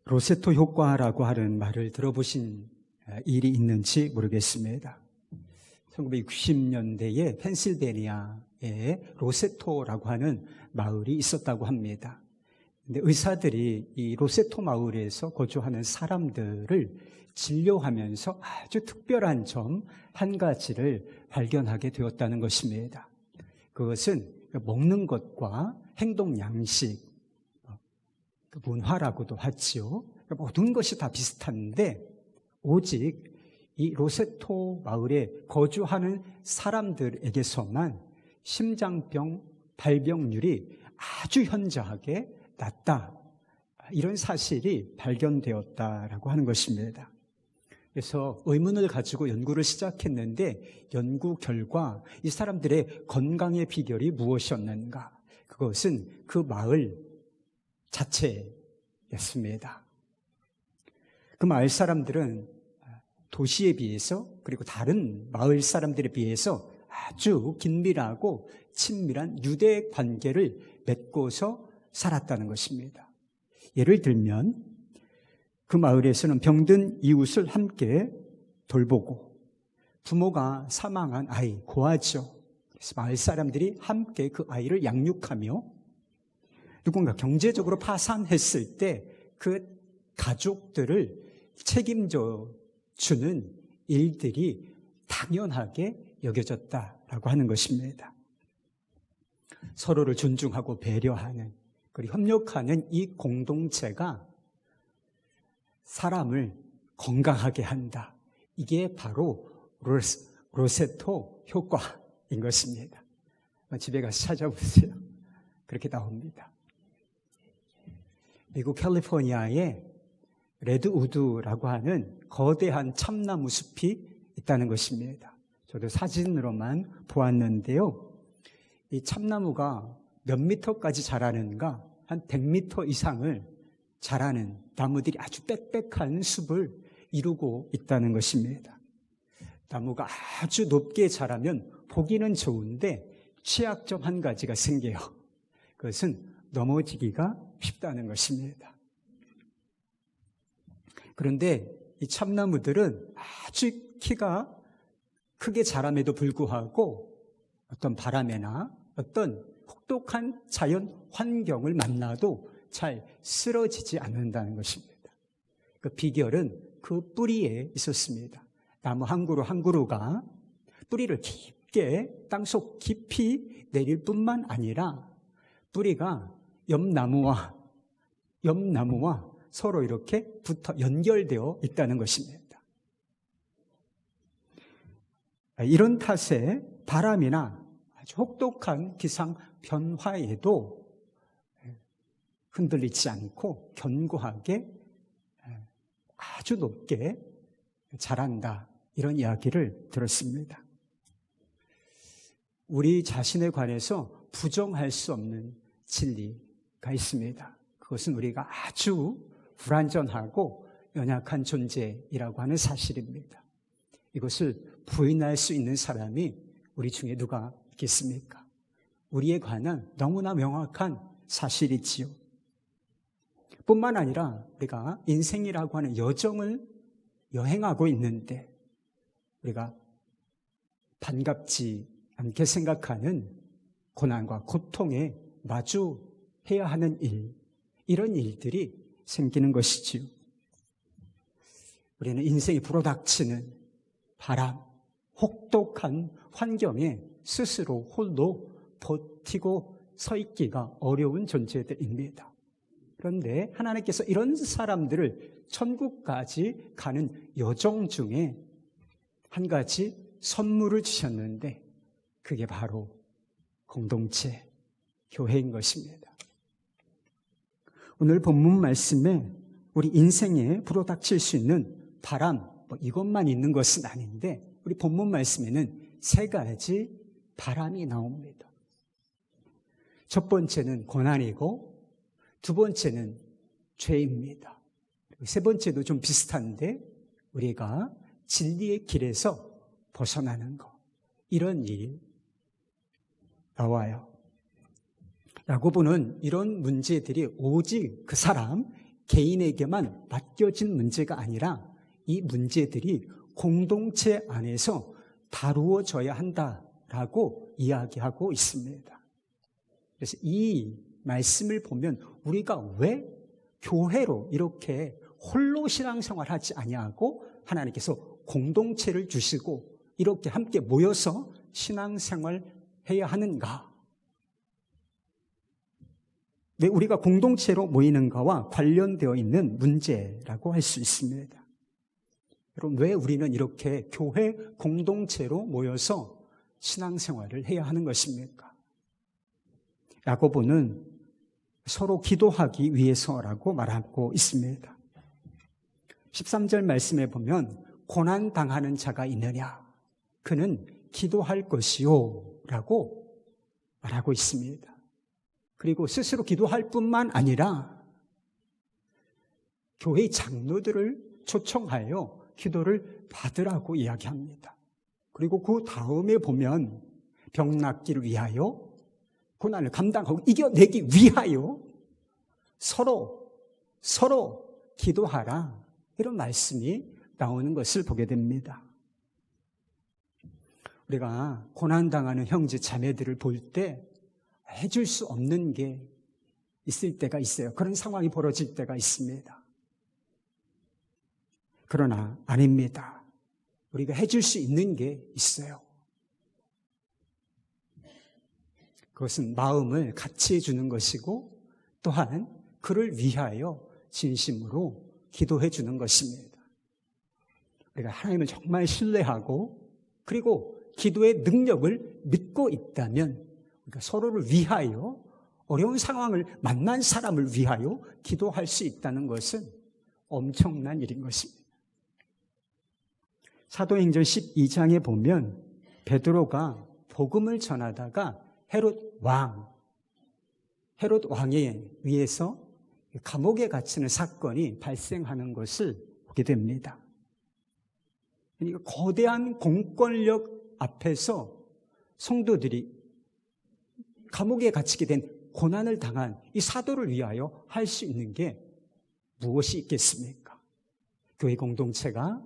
로세토 효과라고 하는 말을 들어보신 일이 있는지 모르겠습니다. 1960년대에 펜실베니아에 로세토라고 하는 마을이 있었다고 합니다. 근데 의사들이 이 로세토 마을에서 거주하는 사람들을 진료하면서 아주 특별한 점 한 가지를 발견하게 되었다는 것입니다. 그것은 먹는 것과 행동 양식, 문화라고도 하지요. 모든 것이 다 비슷한데 오직 이 로세토 마을에 거주하는 사람들에게서만 심장병 발병률이 아주 현저하게 낮다. 이런 사실이 발견되었다라고 하는 것입니다. 그래서 의문을 가지고 연구를 시작했는데 연구 결과 이 사람들의 건강의 비결이 무엇이었는가? 그것은 그 마을 자체였습니다. 그 마을 사람들은 도시에 비해서 그리고 다른 마을 사람들에 비해서 아주 긴밀하고 친밀한 유대 관계를 맺고서 살았다는 것입니다. 예를 들면 그 마을에서는 병든 이웃을 함께 돌보고 부모가 사망한 아이, 고아죠. 그래서 마을 사람들이 함께 그 아이를 양육하며 누군가 경제적으로 파산했을 때 그 가족들을 책임져 주는 일들이 당연하게 여겨졌다라고 하는 것입니다. 서로를 존중하고 배려하는 그리고 협력하는 이 공동체가 사람을 건강하게 한다. 이게 바로 로세토 효과인 것입니다. 집에 가서 찾아보세요. 그렇게 나옵니다. 미국 캘리포니아에 레드우드라고 하는 거대한 참나무 숲이 있다는 것입니다. 저도 사진으로만 보았는데요. 이 참나무가 몇 미터까지 자라는가? 한 100미터 이상을 자라는 나무들이 아주 빽빽한 숲을 이루고 있다는 것입니다. 나무가 아주 높게 자라면 보기는 좋은데 취약점 한 가지가 생겨요. 그것은 넘어지기가 쉽다는 것입니다. 그런데 이 참나무들은 아주 키가 크게 자람에도 불구하고 어떤 바람이나 어떤 혹독한 자연 환경을 만나도 잘 쓰러지지 않는다는 것입니다. 그 비결은 그 뿌리에 있었습니다. 나무 한 그루 한 그루가 뿌리를 깊게 땅속 깊이 내릴 뿐만 아니라 뿌리가 옆나무와 서로 이렇게 붙어 연결되어 있다는 것입니다. 이런 탓에 바람이나 아주 혹독한 기상 변화에도 흔들리지 않고 견고하게 아주 높게 자란다. 이런 이야기를 들었습니다. 우리 자신에 관해서 부정할 수 없는 진리가 있습니다. 그것은 우리가 아주 불완전하고 연약한 존재이라고 하는 사실입니다. 이것을 부인할 수 있는 사람이 우리 중에 누가 있겠습니까? 우리에 관한 너무나 명확한 사실이지요. 뿐만 아니라 우리가 인생이라고 하는 여정을 여행하고 있는데 우리가 반갑지 않게 생각하는 고난과 고통에 마주해야 하는 이런 일들이 생기는 것이지요. 우리는 인생이 불어닥치는 바람, 혹독한 환경에 스스로 홀로 버티고 서 있기가 어려운 존재들입니다. 그런데 하나님께서 이런 사람들을 천국까지 가는 여정 중에 한 가지 선물을 주셨는데 그게 바로 공동체, 교회인 것입니다. 오늘 본문 말씀에 우리 인생에 불어닥칠 수 있는 바람, 이것만 있는 것은 아닌데 우리 본문 말씀에는 세 가지 바람이 나옵니다. 첫 번째는 고난이고 두 번째는 죄입니다. 세 번째도 좀 비슷한데 우리가 진리의 길에서 벗어나는 것, 이런 일이 나와요. 야고보는 이런 문제들이 오직 그 사람 개인에게만 맡겨진 문제가 아니라 이 문제들이 공동체 안에서 다루어져야 한다라고 이야기하고 있습니다. 그래서 이 말씀을 보면 우리가 왜 교회로 이렇게 홀로 신앙생활하지 아니하고 하나님께서 공동체를 주시고 이렇게 함께 모여서 신앙생활해야 하는가? 왜 우리가 공동체로 모이는가와 관련되어 있는 문제라고 할 수 있습니다. 여러분, 왜 우리는 이렇게 교회 공동체로 모여서 신앙생활을 해야 하는 것입니까? 야고보는 서로 기도하기 위해서라고 말하고 있습니다. 13절 말씀에 보면 고난당하는 자가 있느냐? 그는 기도할 것이요 라고 말하고 있습니다. 그리고 스스로 기도할 뿐만 아니라 교회 장로들을 초청하여 기도를 받으라고 이야기합니다. 그리고 그 다음에 보면 병 낫기를 위하여 고난을 감당하고 이겨내기 위하여 서로 기도하라, 이런 말씀이 나오는 것을 보게 됩니다. 우리가 고난당하는 형제 자매들을 볼 때 해줄 수 없는 게 있을 때가 있어요. 그런 상황이 벌어질 때가 있습니다. 그러나 아닙니다. 우리가 해줄 수 있는 게 있어요. 그것은 마음을 같이 해주는 것이고 또한 그를 위하여 진심으로 기도해 주는 것입니다. 우리가 하나님을 정말 신뢰하고 그리고 기도의 능력을 믿고 있다면 그러니까 서로를 위하여, 어려운 상황을 만난 사람을 위하여 기도할 수 있다는 것은 엄청난 일인 것입니다. 사도행전 12장에 보면 베드로가 복음을 전하다가 헤롯 왕에 의해서 감옥에 갇히는 사건이 발생하는 것을 보게 됩니다. 그러니까 거대한 공권력 앞에서 성도들이 감옥에 갇히게 된 고난을 당한 이 사도를 위하여 할 수 있는 게 무엇이 있겠습니까? 교회 공동체가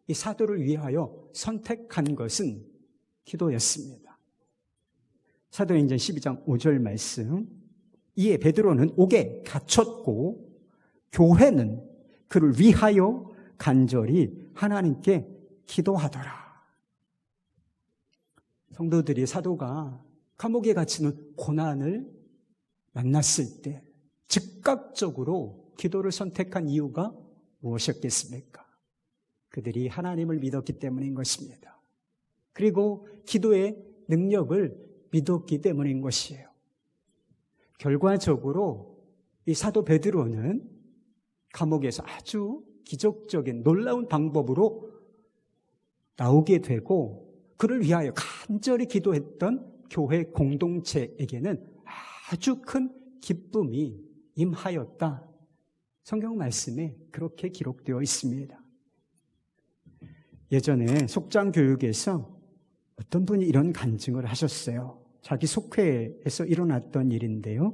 이 사도를 위하여 선택한 것은 기도였습니다. 사도행전 12장 5절 말씀, 이에 베드로는 옥에 갇혔고 교회는 그를 위하여 간절히 하나님께 기도하더라. 성도들이 사도가 감옥에 갇히는 고난을 만났을 때 즉각적으로 기도를 선택한 이유가 무엇이었겠습니까? 그들이 하나님을 믿었기 때문인 것입니다. 그리고 기도의 능력을 믿었기 때문인 것이에요. 결과적으로 이 사도 베드로는 감옥에서 아주 기적적인 놀라운 방법으로 나오게 되고 그를 위하여 간절히 기도했던 교회 공동체에게는 아주 큰 기쁨이 임하였다. 성경 말씀에 그렇게 기록되어 있습니다. 예전에 속장 교육에서 어떤 분이 이런 간증을 하셨어요. 자기 속회에서 일어났던 일인데요.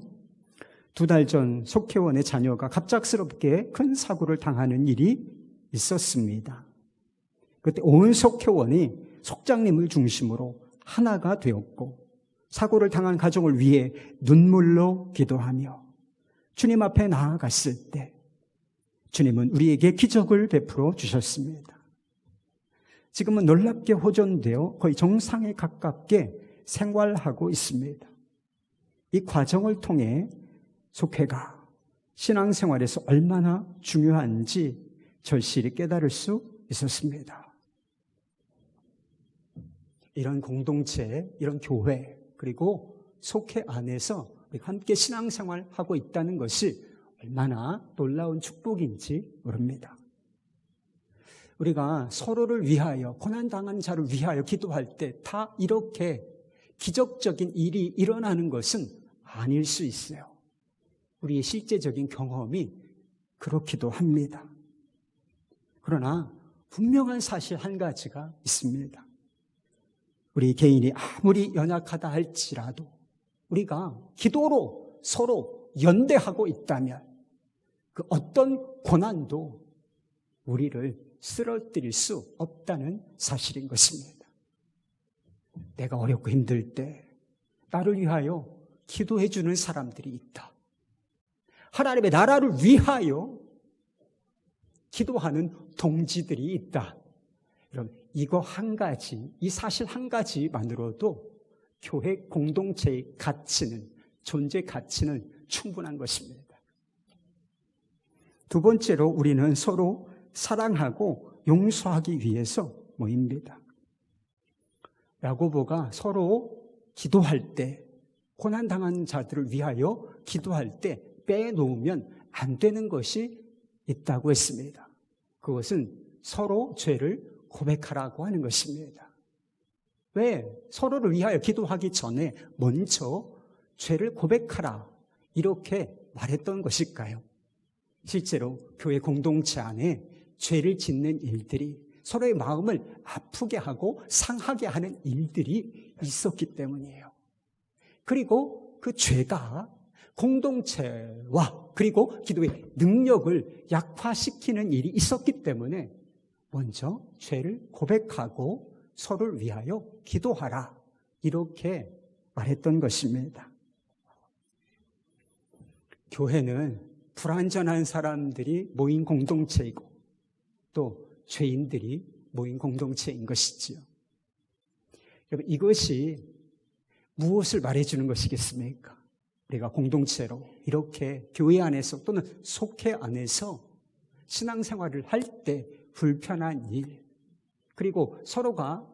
2달 전 속회원의 자녀가 갑작스럽게 큰 사고를 당하는 일이 있었습니다. 그때 온 속회원이 속장님을 중심으로 하나가 되었고 사고를 당한 가족을 위해 눈물로 기도하며 주님 앞에 나아갔을 때 주님은 우리에게 기적을 베풀어 주셨습니다. 지금은 놀랍게 호전되어 거의 정상에 가깝게 생활하고 있습니다. 이 과정을 통해 속회가 신앙생활에서 얼마나 중요한지 절실히 깨달을 수 있었습니다. 이런 공동체, 이런 교회, 그리고 속회 안에서 우리가 함께 신앙생활하고 있다는 것이 얼마나 놀라운 축복인지 모릅니다. 우리가 서로를 위하여, 고난당한 자를 위하여 기도할 때 다 이렇게 기적적인 일이 일어나는 것은 아닐 수 있어요. 우리의 실제적인 경험이 그렇기도 합니다. 그러나 분명한 사실 한 가지가 있습니다. 우리 개인이 아무리 연약하다 할지라도 우리가 기도로 서로 연대하고 있다면 그 어떤 고난도 우리를 쓰러뜨릴 수 없다는 사실인 것입니다. 내가 어렵고 힘들 때 나를 위하여 기도해 주는 사람들이 있다. 하나님의 나라를 위하여 기도하는 동지들이 있다. 여러분, 이거 한 가지, 이 사실 한 가지만으로도 교회 공동체의 가치는, 존재 가치는 충분한 것입니다. 두 번째로 우리는 서로 사랑하고 용서하기 위해서 모입니다. 야고보가 서로 기도할 때, 고난당한 자들을 위하여 기도할 때 빼놓으면 안 되는 것이 있다고 했습니다. 그것은 서로 죄를 고백하라고 하는 것입니다. 왜 서로를 위하여 기도하기 전에 먼저 죄를 고백하라 이렇게 말했던 것일까요? 실제로 교회 공동체 안에 죄를 짓는 일들이 서로의 마음을 아프게 하고 상하게 하는 일들이 있었기 때문이에요. 그리고 그 죄가 공동체와 그리고 기도의 능력을 약화시키는 일이 있었기 때문에 먼저 죄를 고백하고 서로를 위하여 기도하라 이렇게 말했던 것입니다. 교회는 불완전한 사람들이 모인 공동체이고 또 죄인들이 모인 공동체인 것이지요. 여러분, 이것이 무엇을 말해주는 것이겠습니까? 우리가 공동체로 이렇게 교회 안에서 또는 속회 안에서 신앙생활을 할 때 불편한 일, 그리고 서로가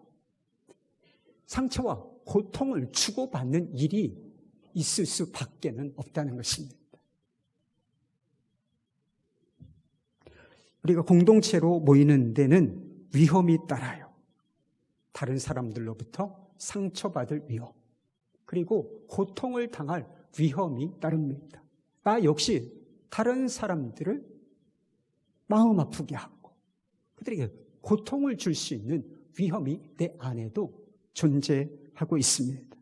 상처와 고통을 주고받는 일이 있을 수밖에는 없다는 것입니다. 우리가 공동체로 모이는 데는 위험이 따라요. 다른 사람들로부터 상처받을 위험, 그리고 고통을 당할 위험이 따릅니다. 나 역시 다른 사람들을 마음 아프게 하고 그들에게 고통을 줄 수 있는 위험이 내 안에도 존재하고 있습니다.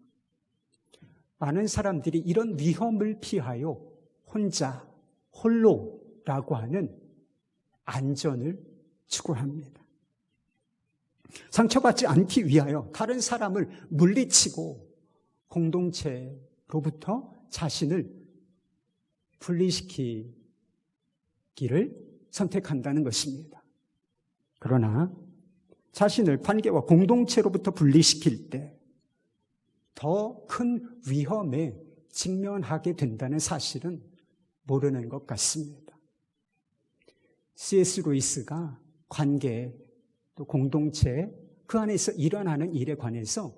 많은 사람들이 이런 위험을 피하여 혼자, 홀로라고 하는 안전을 추구합니다. 상처받지 않기 위하여 다른 사람을 물리치고 공동체로부터 자신을 분리시키기를 선택한다는 것입니다. 그러나 자신을 관계와 공동체로부터 분리시킬 때 더 큰 위험에 직면하게 된다는 사실은 모르는 것 같습니다. C.S. 루이스가 관계 또 공동체 그 안에서 일어나는 일에 관해서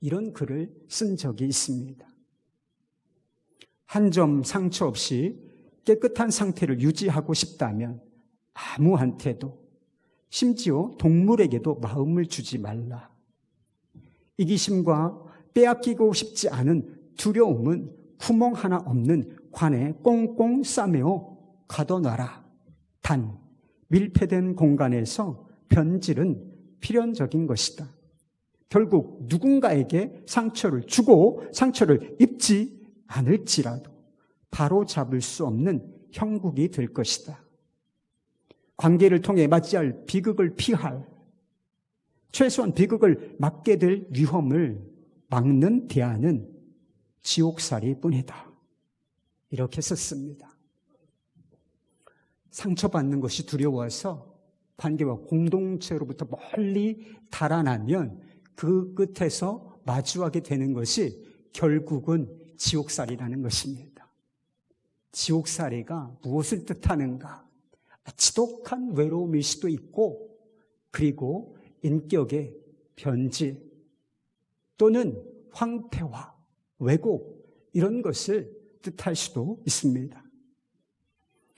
이런 글을 쓴 적이 있습니다. 한 점 상처 없이 깨끗한 상태를 유지하고 싶다면 아무한테도 심지어 동물에게도 마음을 주지 말라. 이기심과 빼앗기고 싶지 않은 두려움은 구멍 하나 없는 관에 꽁꽁 싸매어 가둬놔라. 단 밀폐된 공간에서 변질은 필연적인 것이다. 결국 누군가에게 상처를 주고 상처를 입지 않을지라도 바로 잡을 수 없는 형국이 될 것이다. 관계를 통해 맞이할 비극을 피할, 최소한 비극을 맞게 될 위험을 막는 대안은 지옥살이뿐이다. 이렇게 썼습니다. 상처받는 것이 두려워서 관계와 공동체로부터 멀리 달아나면 그 끝에서 마주하게 되는 것이 결국은 지옥살이라는 것입니다. 지옥살이가 무엇을 뜻하는가? 지독한 외로움일 수도 있고, 그리고 인격의 변질 또는 황폐화, 왜곡 이런 것을 뜻할 수도 있습니다.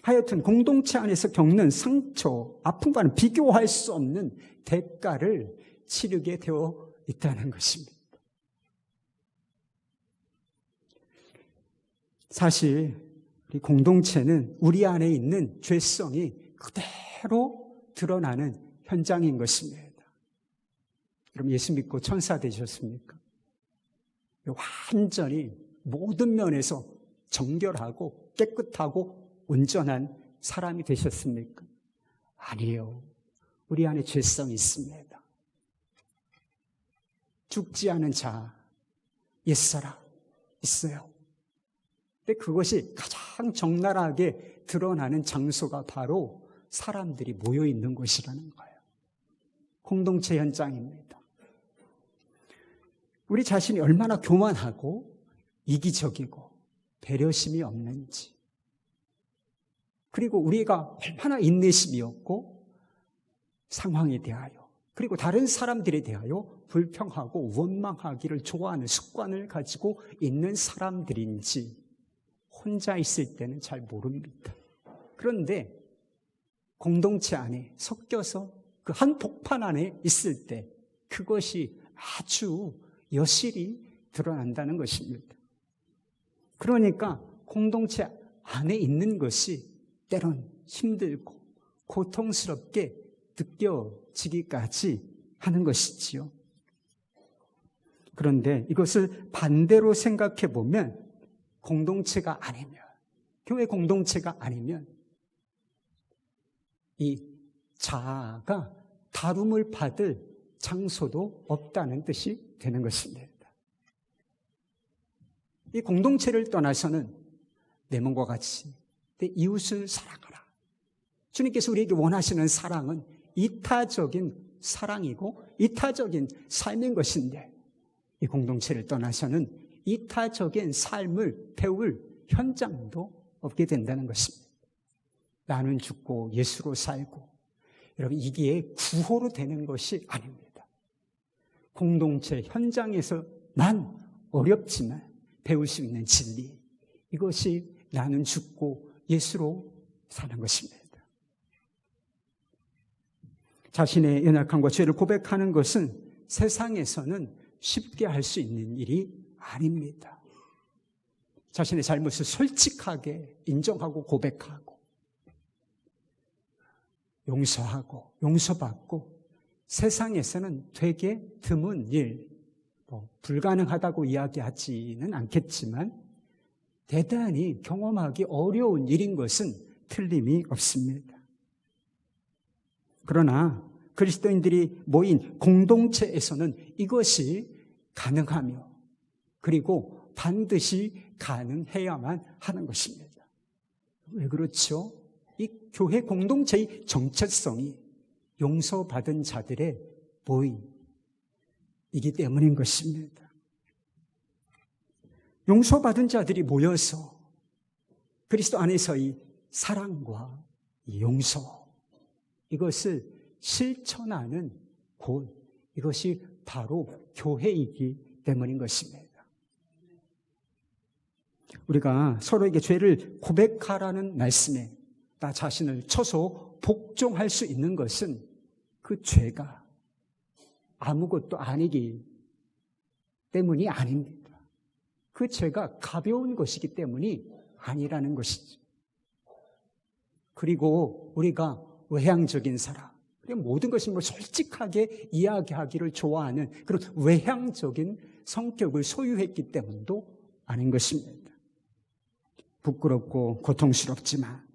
하여튼 공동체 안에서 겪는 상처, 아픔과는 비교할 수 없는 대가를 치르게 되어 있다는 것입니다. 사실 우리 공동체는 우리 안에 있는 죄성이 그대로 드러나는 현장인 것입니다. 여러분, 예수 믿고 천사 되셨습니까? 완전히 모든 면에서 정결하고 깨끗하고 온전한 사람이 되셨습니까? 아니요. 우리 안에 죄성이 있습니다. 죽지 않은 자, 옛사람 있어요. 근데 그것이 가장 적나라하게 드러나는 장소가 바로 사람들이 모여 있는 곳이라는 거예요. 공동체 현장입니다. 우리 자신이 얼마나 교만하고 이기적이고 배려심이 없는지, 그리고 우리가 얼마나 인내심이 없고 상황에 대하여, 그리고 다른 사람들에 대하여 불평하고 원망하기를 좋아하는 습관을 가지고 있는 사람들인지 혼자 있을 때는 잘 모릅니다. 그런데 공동체 안에 섞여서 그 한 복판 안에 있을 때 그것이 아주 여실히 드러난다는 것입니다. 그러니까 공동체 안에 있는 것이 때론 힘들고 고통스럽게 느껴지기까지 하는 것이지요. 그런데 이것을 반대로 생각해 보면 공동체가 아니면, 교회 공동체가 아니면 이 자아가 다룸을 받을 장소도 없다는 뜻이 되는 것입니다. 이 공동체를 떠나서는 내 몸과 같이 내 이웃을 사랑하라. 주님께서 우리에게 원하시는 사랑은 이타적인 사랑이고 이타적인 삶인 것인데, 이 공동체를 떠나서는 이타적인 삶을 배울 현장도 없게 된다는 것입니다. 나는 죽고 예수로 살고, 여러분 이게 구호로 되는 것이 아닙니다. 공동체 현장에서만 어렵지만 배울 수 있는 진리, 이것이 나는 죽고 예수로 사는 것입니다. 자신의 연약함과 죄를 고백하는 것은 세상에서는 쉽게 할 수 있는 일이 아닙니다. 자신의 잘못을 솔직하게 인정하고 고백하고 용서하고 용서받고, 세상에서는 되게 드문 일, 불가능하다고 이야기하지는 않겠지만 대단히 경험하기 어려운 일인 것은 틀림이 없습니다. 그러나 그리스도인들이 모인 공동체에서는 이것이 가능하며, 그리고 반드시 가능해야만 하는 것입니다. 왜 그렇죠? 이 교회 공동체의 정체성이 용서받은 자들의 모임이기 때문인 것입니다. 용서받은 자들이 모여서 그리스도 안에서의 사랑과 용서, 이것을 실천하는 곳, 이것이 바로 교회이기 때문인 것입니다. 우리가 서로에게 죄를 고백하라는 말씀에 나 자신을 쳐서 복종할 수 있는 것은 그 죄가 아무것도 아니기 때문이 아닙니다. 그 죄가 가벼운 것이기 때문이 아니라는 것이죠. 그리고 우리가 외향적인 사람, 모든 것을 솔직하게 이야기하기를 좋아하는 그런 외향적인 성격을 소유했기 때문도 아닌 것입니다. 부끄럽고 고통스럽지만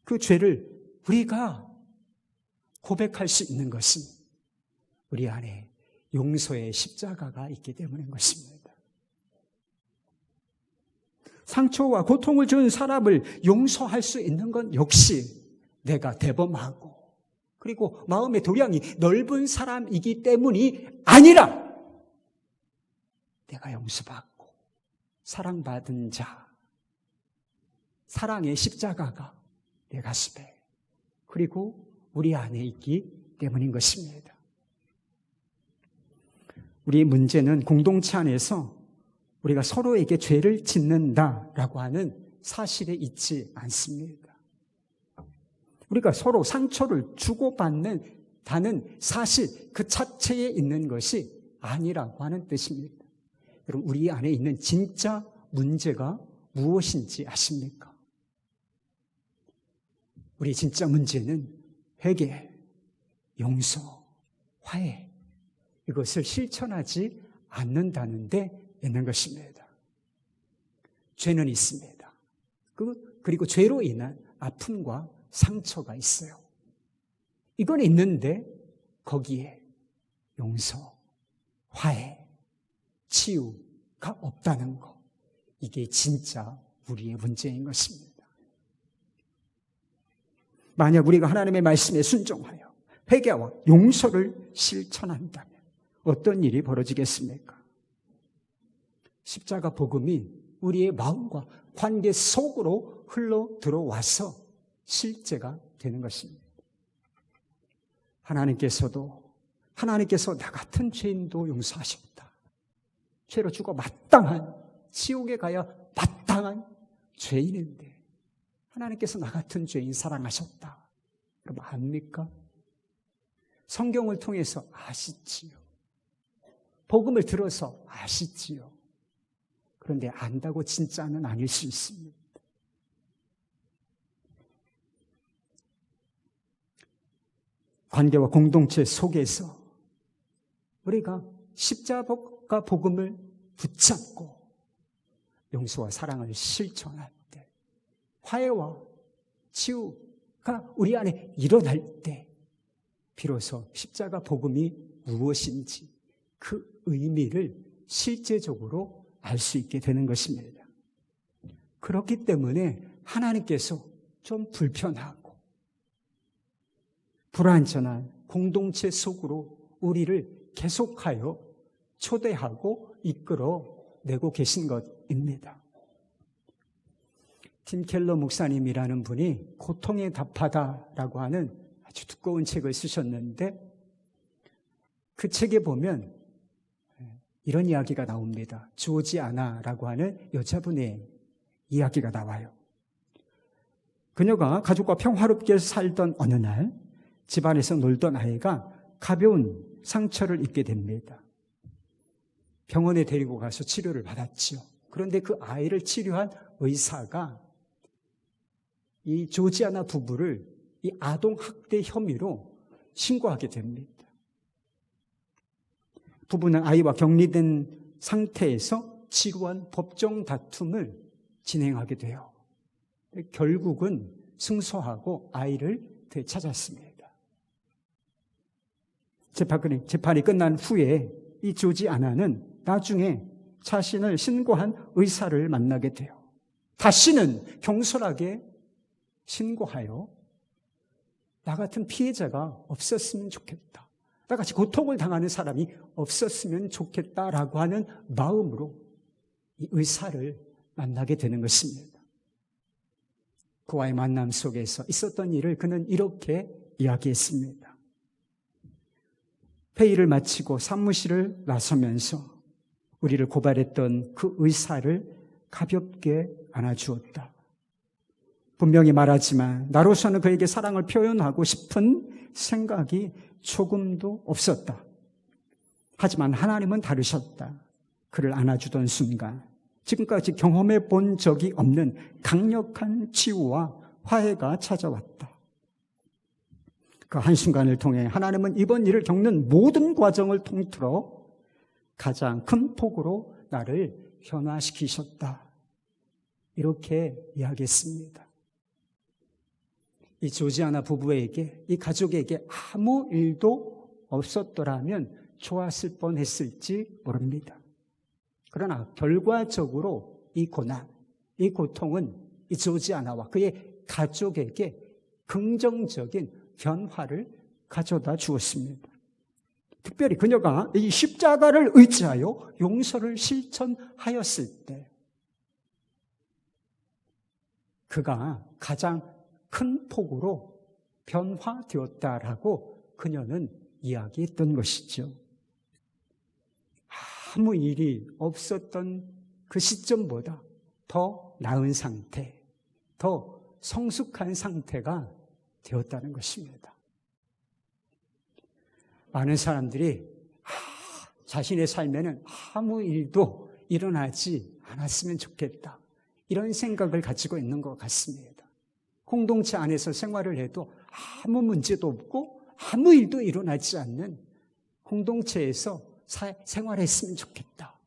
그 죄를 우리가 고백할 수 있는 것은 우리 안에 용서의 십자가가 있기 때문인 것입니다. 상처와 고통을 준 사람을 용서할 수 있는 건 역시 내가 대범하고, 그리고 마음의 도량이 넓은 사람이기 때문이 아니라 내가 용서받고 사랑받은 자, 사랑의 십자가가 내 가슴에, 그리고 우리 안에 있기 때문인 것입니다. 우리의 문제는 공동체 안에서 우리가 서로에게 죄를 짓는다라고 하는 사실에 있지 않습니다. 우리가 서로 상처를 주고받는다는 사실 그 자체에 있는 것이 아니라고 하는 뜻입니다. 여러분, 우리 안에 있는 진짜 문제가 무엇인지 아십니까? 우리 진짜 문제는 회개, 용서, 화해, 이것을 실천하지 않는다는 데 있는 것입니다. 죄는 있습니다. 그리고 죄로 인한 아픔과 상처가 있어요. 이건 있는데 거기에 용서, 화해, 치유가 없다는 것. 이게 진짜 우리의 문제인 것입니다. 만약 우리가 하나님의 말씀에 순종하여 회개와 용서를 실천한다면 어떤 일이 벌어지겠습니까? 십자가 복음이 우리의 마음과 관계 속으로 흘러 들어와서 실제가 되는 것입니다. 하나님께서 나 같은 죄인도 용서하셨다. 죄로 죽어 마땅한, 지옥에 가야 마땅한 죄인인데 하나님께서 나 같은 죄인 사랑하셨다. 여러분 압니까? 성경을 통해서 아시지요. 복음을 들어서 아시지요. 그런데 안다고 진짜는 아닐 수 있습니다. 관계와 공동체 속에서 우리가 십자가 복음을 붙잡고 용서와 사랑을 실천할 때, 화해와 치유가 우리 안에 일어날 때 비로소 십자가 복음이 무엇인지 그 의미를 실제적으로 알 수 있게 되는 것입니다. 그렇기 때문에 하나님께서 좀 불편하고 불완전한 공동체 속으로 우리를 계속하여 초대하고 이끌어내고 계신 것입니다. 팀 켈러 목사님이라는 분이 고통에 답하다라고 하는 아주 두꺼운 책을 쓰셨는데 그 책에 보면 이런 이야기가 나옵니다. 조지아나라고 하는 여자분의 이야기가 나와요. 그녀가 가족과 평화롭게 살던 어느 날 집안에서 놀던 아이가 가벼운 상처를 입게 됩니다. 병원에 데리고 가서 치료를 받았지요. 그런데 그 아이를 치료한 의사가 이 조지아나 부부를 이 아동학대 혐의로 신고하게 됩니다. 부부는 아이와 격리된 상태에서 치루한 법정 다툼을 진행하게 돼요. 결국은 승소하고 아이를 되찾았습니다. 재판이 끝난 후에 이 조지아나는 나중에 자신을 신고한 의사를 만나게 돼요. 다시는 경솔하게 신고하여 나 같은 피해자가 없었으면 좋겠다. 나같이 고통을 당하는 사람이 없었으면 좋겠다라고 하는 마음으로 이 의사를 만나게 되는 것입니다. 그와의 만남 속에서 있었던 일을 그는 이렇게 이야기했습니다. 회의를 마치고 사무실을 나서면서 우리를 고발했던 그 의사를 가볍게 안아주었다. 분명히 말하지만 나로서는 그에게 사랑을 표현하고 싶은 생각이 조금도 없었다. 하지만 하나님은 다르셨다. 그를 안아주던 순간 지금까지 경험해 본 적이 없는 강력한 치유와 화해가 찾아왔다. 그 한순간을 통해 하나님은 이번 일을 겪는 모든 과정을 통틀어 가장 큰 폭으로 나를 변화시키셨다. 이렇게 이야기했습니다. 이 조지아나 부부에게, 이 가족에게 아무 일도 없었더라면 좋았을 뻔했을지 모릅니다. 그러나 결과적으로 이 고난, 이 고통은 이 조지아나와 그의 가족에게 긍정적인 변화를 가져다 주었습니다. 특별히 그녀가 이 십자가를 의지하여 용서를 실천하였을 때 그가 가장 큰 폭으로 변화되었다라고 그녀는 이야기했던 것이죠. 아무 일이 없었던 그 시점보다 더 나은 상태, 더 성숙한 상태가 되었다는 것입니다. 많은 사람들이 자신의 삶에는 아무 일도 일어나지 않았으면 좋겠다, 이런 생각을 가지고 있는 것 같습니다. 공동체 안에서 생활을 해도 아무 문제도 없고 아무 일도 일어나지 않는 공동체에서 생활했으면 좋겠다,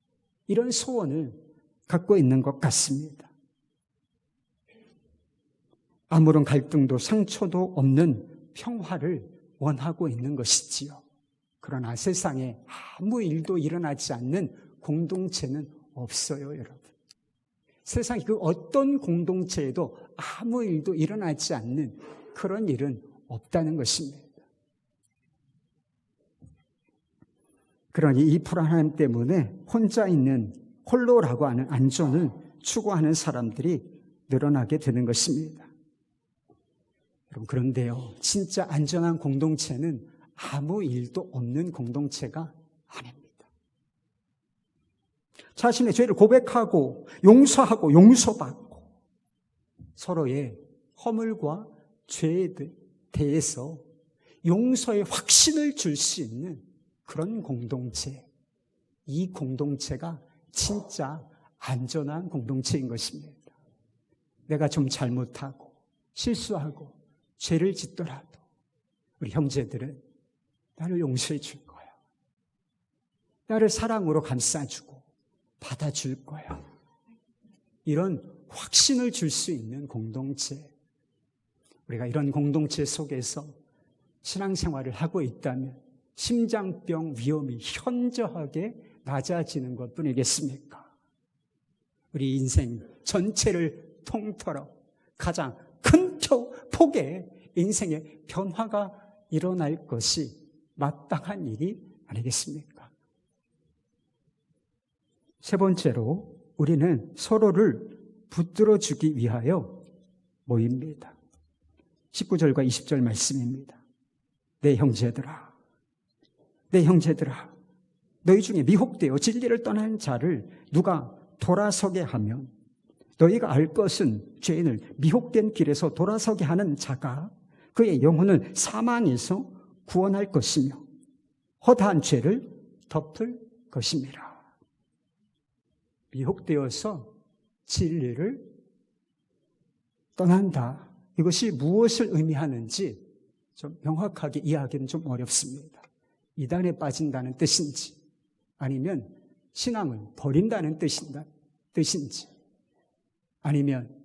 이런 소원을 갖고 있는 것 같습니다. 아무런 갈등도 상처도 없는 평화를 원하고 있는 것이지요. 그러나 세상에 아무 일도 일어나지 않는 공동체는 없어요, 여러분. 세상에 그 어떤 공동체에도 아무 일도 일어나지 않는 그런 일은 없다는 것입니다. 그러니 이 불안함 때문에 혼자 있는 홀로라고 하는 안전을 추구하는 사람들이 늘어나게 되는 것입니다. 여러분, 그런데요, 진짜 안전한 공동체는 아무 일도 없는 공동체가 아닙니다. 자신의 죄를 고백하고 용서하고 용서받고 서로의 허물과 죄에 대해서 용서의 확신을 줄 수 있는 그런 공동체, 이 공동체가 진짜 안전한 공동체인 것입니다. 내가 좀 잘못하고 실수하고 죄를 짓더라도 우리 형제들은 나를 용서해 줄 거야. 나를 사랑으로 감싸주고 받아줄 거야. 이런 확신을 줄 수 있는 공동체, 우리가 이런 공동체 속에서 신앙생활을 하고 있다면 심장병 위험이 현저하게 낮아지는 것뿐이겠습니까? 우리 인생 전체를 통틀어 가장 큰 폭의 인생의 변화가 일어날 것이 마땅한 일이 아니겠습니까? 세 번째로 우리는 서로를 붙들어주기 위하여 모입니다. 19절과 20절 말씀입니다. 내 형제들아, 너희 중에 미혹되어 진리를 떠난 자를 누가 돌아서게 하면 너희가 알 것은 죄인을 미혹된 길에서 돌아서게 하는 자가 그의 영혼을 사망에서 구원할 것이며 허다한 죄를 덮을 것입니다. 미혹되어서 진리를 떠난다. 이것이 무엇을 의미하는지 좀 명확하게 이해하기는 좀 어렵습니다. 이단에 빠진다는 뜻인지 아니면 신앙을 버린다는 뜻인지 아니면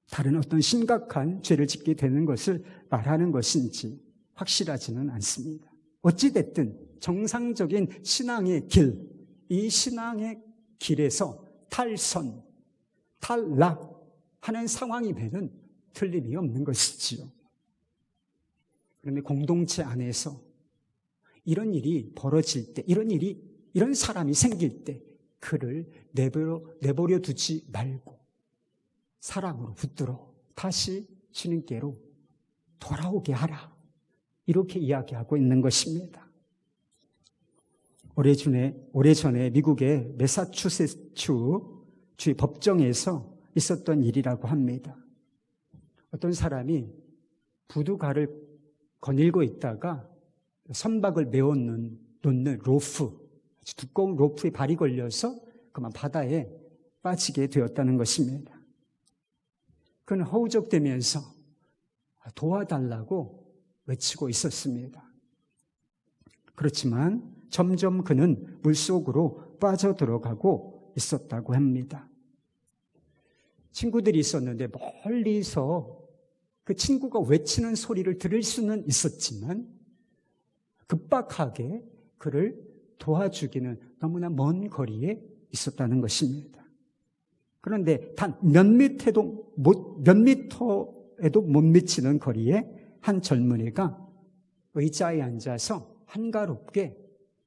다른 어떤 심각한 죄를 짓게 되는 것을 말하는 것인지 확실하지는 않습니다. 어찌됐든 정상적인 신앙의 길, 이 신앙의 길에서 탈선, 탈락하는 상황이 되는 틀림이 없는 것이지요. 그런데 공동체 안에서 이런 일이 벌어질 때, 이런 사람이 생길 때 그를 내버려 두지 말고 사랑으로 붙들어 다시 주님께로 돌아오게 하라. 이렇게 이야기하고 있는 것입니다. 오래전에 미국의 매사추세츠 법정에서 있었던 일이라고 합니다. 어떤 사람이 부두가를 거닐고 있다가 선박을 메워놓는 로프, 아주 두꺼운 로프에 발이 걸려서 그만 바다에 빠지게 되었다는 것입니다. 그는 허우적대면서 도와달라고 외치고 있었습니다. 그렇지만 점점 그는 물속으로 빠져들어가고 있었다고 합니다. 친구들이 있었는데 멀리서 그 친구가 외치는 소리를 들을 수는 있었지만 급박하게 그를 도와주기는 너무나 먼 거리에 있었다는 것입니다. 그런데 단 몇 미터에도 못 미치는 거리에 한 젊은이가 의자에 앉아서 한가롭게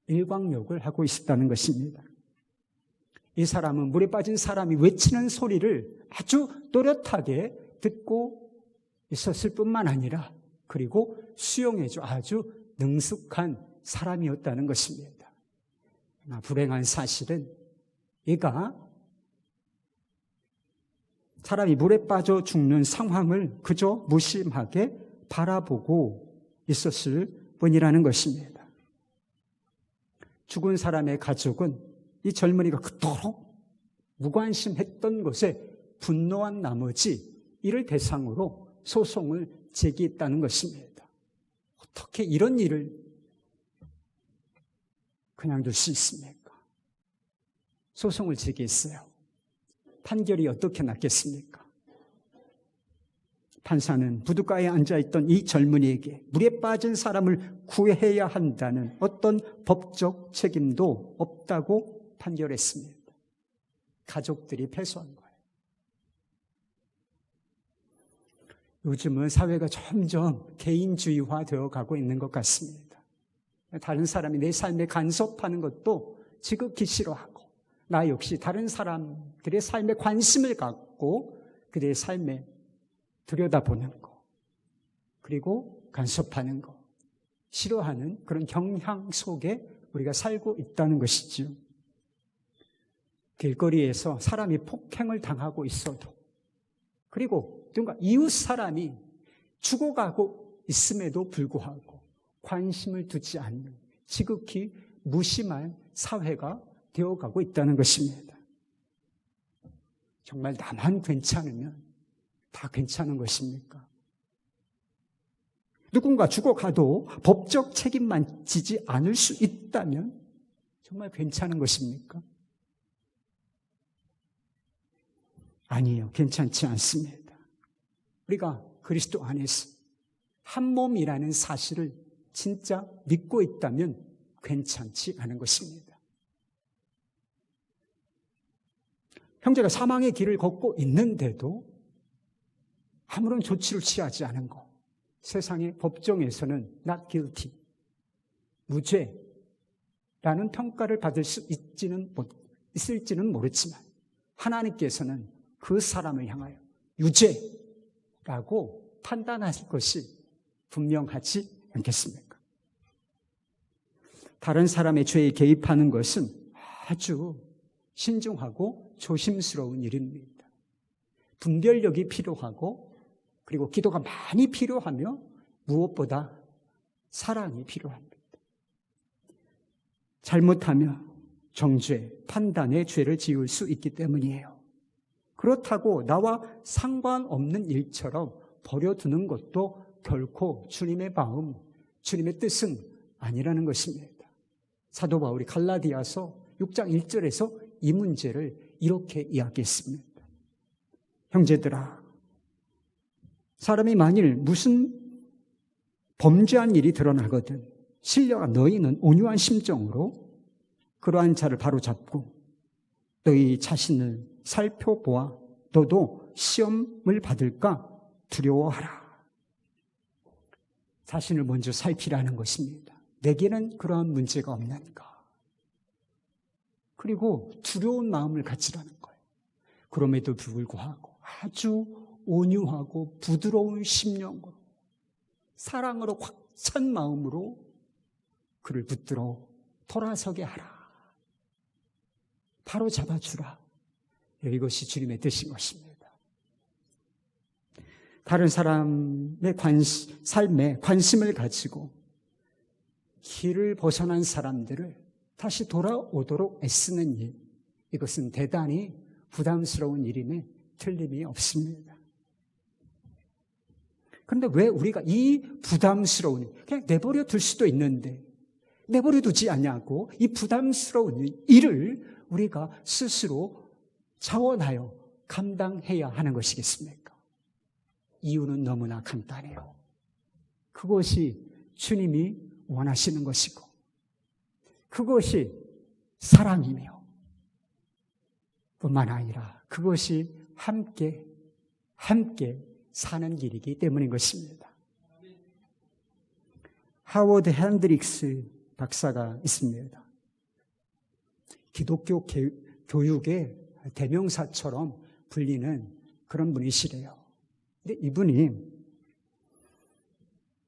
일광욕을 하고 있었다는 것입니다. 이 사람은 물에 빠진 사람이 외치는 소리를 아주 또렷하게 듣고 있었을 뿐만 아니라 그리고 수영에 아주 능숙한 사람이었다는 것입니다. 그러나 불행한 사실은 얘가 사람이 물에 빠져 죽는 상황을 그저 무심하게 바라보고 있었을 뿐이라는 것입니다. 죽은 사람의 가족은 이 젊은이가 그토록 무관심했던 것에 분노한 나머지 이를 대상으로 소송을 제기했다는 것입니다. 어떻게 이런 일을 그냥 둘 수 있습니까? 소송을 제기했어요. 판결이 어떻게 났겠습니까? 판사는 부둣가에 앉아있던 이 젊은이에게 물에 빠진 사람을 구해야 한다는 어떤 법적 책임도 없다고 판결했습니다. 가족들이 패소한 거예요. 요즘은 사회가 점점 개인주의화 되어 가고 있는 것 같습니다. 다른 사람이 내 삶에 간섭하는 것도 지극히 싫어하고, 나 역시 다른 사람들의 삶에 관심을 갖고 그들의 삶에 들여다보는 거, 그리고 간섭하는 거, 싫어하는 그런 경향 속에 우리가 살고 있다는 것이죠. 길거리에서 사람이 폭행을 당하고 있어도, 그리고 누군가 이웃 사람이 죽어가고 있음에도 불구하고 관심을 두지 않는 지극히 무심한 사회가 되어가고 있다는 것입니다. 정말 나만 괜찮으면 다 괜찮은 것입니까? 누군가 죽어가도 법적 책임만 지지 않을 수 있다면 정말 괜찮은 것입니까? 아니에요. 괜찮지 않습니다. 우리가 그리스도 안에서 한 몸이라는 사실을 진짜 믿고 있다면 괜찮지 않은 것입니다. 형제가 사망의 길을 걷고 있는데도 아무런 조치를 취하지 않은 것, 세상의 법정에서는 not guilty, 무죄라는 평가를 받을 수 있을지는 모르지만 하나님께서는 그 사람을 향하여 유죄라고 판단하실 것이 분명하지 않겠습니까? 다른 사람의 죄에 개입하는 것은 아주 신중하고 조심스러운 일입니다. 분별력이 필요하고, 그리고 기도가 많이 필요하며, 무엇보다 사랑이 필요합니다. 잘못하며 정죄, 판단의 죄를 지을 수 있기 때문이에요. 그렇다고 나와 상관없는 일처럼 버려두는 것도 결코 주님의 마음, 주님의 뜻은 아니라는 것입니다. 사도 바울이 갈라디아서 6장 1절에서 이 문제를 이렇게 이야기했습니다. 형제들아, 사람이 만일 무슨 범죄한 일이 드러나거든 신령한 너희는 온유한 심정으로 그러한 자를 바로잡고 너희 자신을 살펴보아 너도 시험을 받을까 두려워하라. 자신을 먼저 살피라는 것입니다. 내게는 그러한 문제가 없는가? 그리고 두려운 마음을 가지라는 거예요. 그럼에도 불구하고 아주 온유하고 부드러운 심령으로, 사랑으로 확 찬 마음으로 그를 붙들어 돌아서게 하라. 바로 잡아주라. 이것이 주님의 뜻인 것입니다. 다른 사람의 삶에 관심을 가지고 길을 벗어난 사람들을 다시 돌아오도록 애쓰는 일, 이것은 대단히 부담스러운 일임에 틀림이 없습니다. 그런데 왜 우리가 이 부담스러운 일, 그냥 내버려 둘 수도 있는데 내버려 두지 않냐고, 이 부담스러운 일을 우리가 스스로 자원하여 감당해야 하는 것이겠습니까? 이유는 너무나 간단해요. 그것이 주님이 원하시는 것이고, 그것이 사랑이며, 뿐만 아니라 그것이 함께 사는 길이기 때문인 것입니다. 하워드 핸드릭스 박사가 있습니다. 기독교 교육의 대명사처럼 불리는 그런 분이시래요. 근데 이분이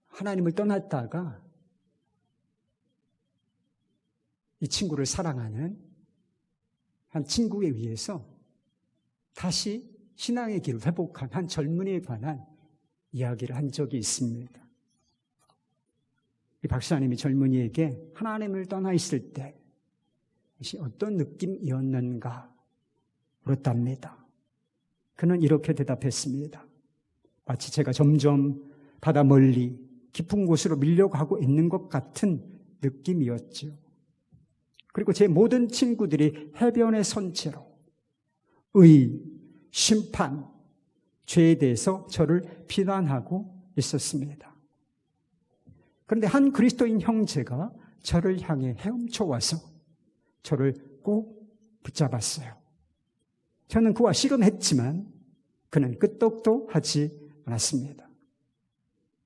하나님을 떠났다가 이 친구를 사랑하는 한 친구에 의해서 다시 신앙의 길을 회복한 한 젊은이에 관한 이야기를 한 적이 있습니다. 이 박사님이 젊은이에게 하나님을 떠나 있을 때 이것이 어떤 느낌이었는가 물었답니다. 그는 이렇게 대답했습니다. 마치 제가 점점 바다 멀리 깊은 곳으로 밀려가고 있는 것 같은 느낌이었죠. 그리고 제 모든 친구들이 해변에 선 채로 의, 심판, 죄에 대해서 저를 비난하고 있었습니다. 그런데 한 그리스도인 형제가 저를 향해 헤엄쳐 와서 저를 꼭 붙잡았어요. 저는 그와 씨름했지만 그는 끄떡도 하지 않았습니다.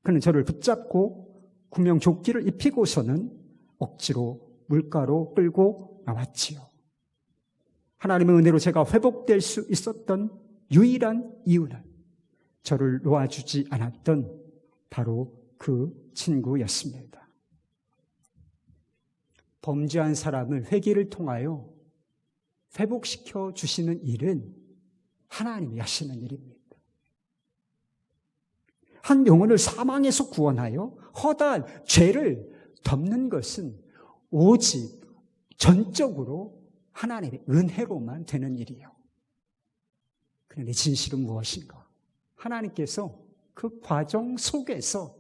그는 저를 붙잡고 구명조끼를 입히고서는 억지로 물가로 끌고 나왔지요. 하나님의 은혜로 제가 회복될 수 있었던 유일한 이유는 저를 놓아주지 않았던 바로 그 친구였습니다. 범죄한 사람을 회개를 통하여 회복시켜 주시는 일은 하나님이 하시는 일입니다. 한 영혼을 사망에서 구원하여 허다한 죄를 덮는 것은 오직 전적으로 하나님의 은혜로만 되는 일이에요. 그런데 진실은 무엇인가? 하나님께서 그 과정 속에서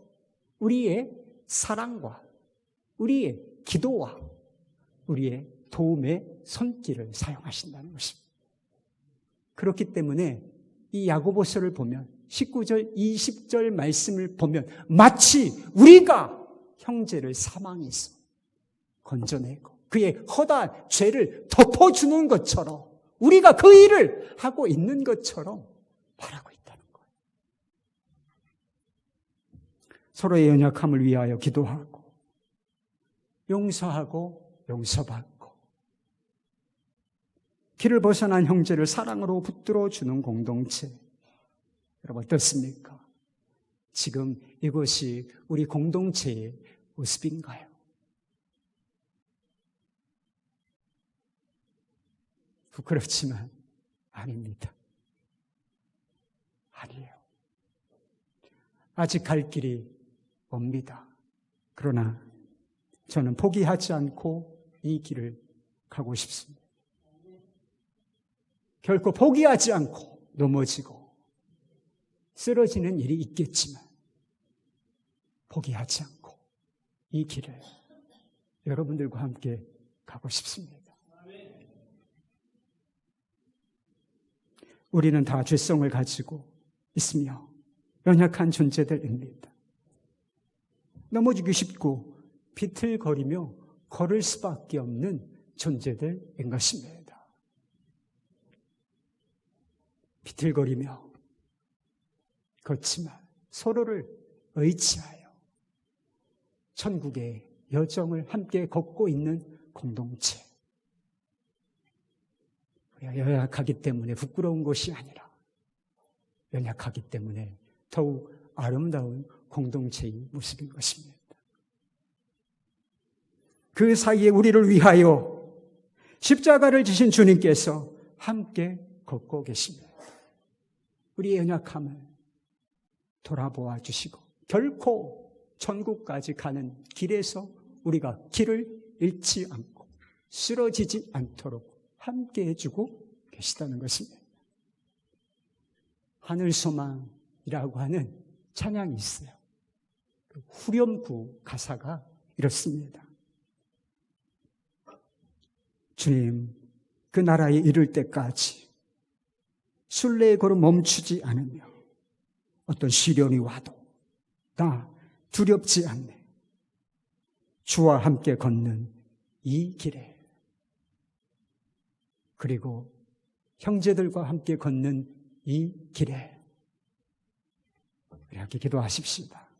우리의 사랑과 우리의 기도와 우리의 도움의 손길을 사용하신다는 것입니다. 그렇기 때문에 이 야고보서를 보면 19절, 20절 말씀을 보면 마치 우리가 형제를 사망에서 건져내고 그의 허다한 죄를 덮어주는 것처럼 우리가 그 일을 하고 있는 것처럼 말하고 있다는 거예요. 서로의 연약함을 위하여 기도하고 용서하고 용서받고 길을 벗어난 형제를 사랑으로 붙들어주는 공동체. 여러분 어떻습니까? 지금 이것이 우리 공동체의 모습인가요? 부끄럽지만 아닙니다. 아니에요. 아직 갈 길이 멉니다. 그러나 저는 포기하지 않고 이 길을 가고 싶습니다. 결코 포기하지 않고 넘어지고 쓰러지는 일이 있겠지만 포기하지 않고 이 길을 여러분들과 함께 가고 싶습니다. 우리는 다 죄성을 가지고 있으며 연약한 존재들입니다. 넘어지기 쉽고 비틀거리며 걸을 수밖에 없는 존재들인 것입니다. 비틀거리며 걷지만 서로를 의지하여 천국의 여정을 함께 걷고 있는 공동체. 우리가 연약하기 때문에 부끄러운 것이 아니라 연약하기 때문에 더욱 아름다운 공동체의 모습인 것입니다. 그 사이에 우리를 위하여 십자가를 지신 주님께서 함께 걷고 계십니다. 우리의 연약함을 돌아보아 주시고 결코 천국까지 가는 길에서 우리가 길을 잃지 않고 쓰러지지 않도록 함께 해주고 계시다는 것입니다. 하늘소망이라고 하는 찬양이 있어요. 후렴구 가사가 이렇습니다. 주님, 그 나라에 이를 때까지 순례의 걸음 멈추지 않으며 어떤 시련이 와도 나 두렵지 않네. 주와 함께 걷는 이 길에 그리고 형제들과 함께 걷는 이 길에 이렇게 기도하십시다.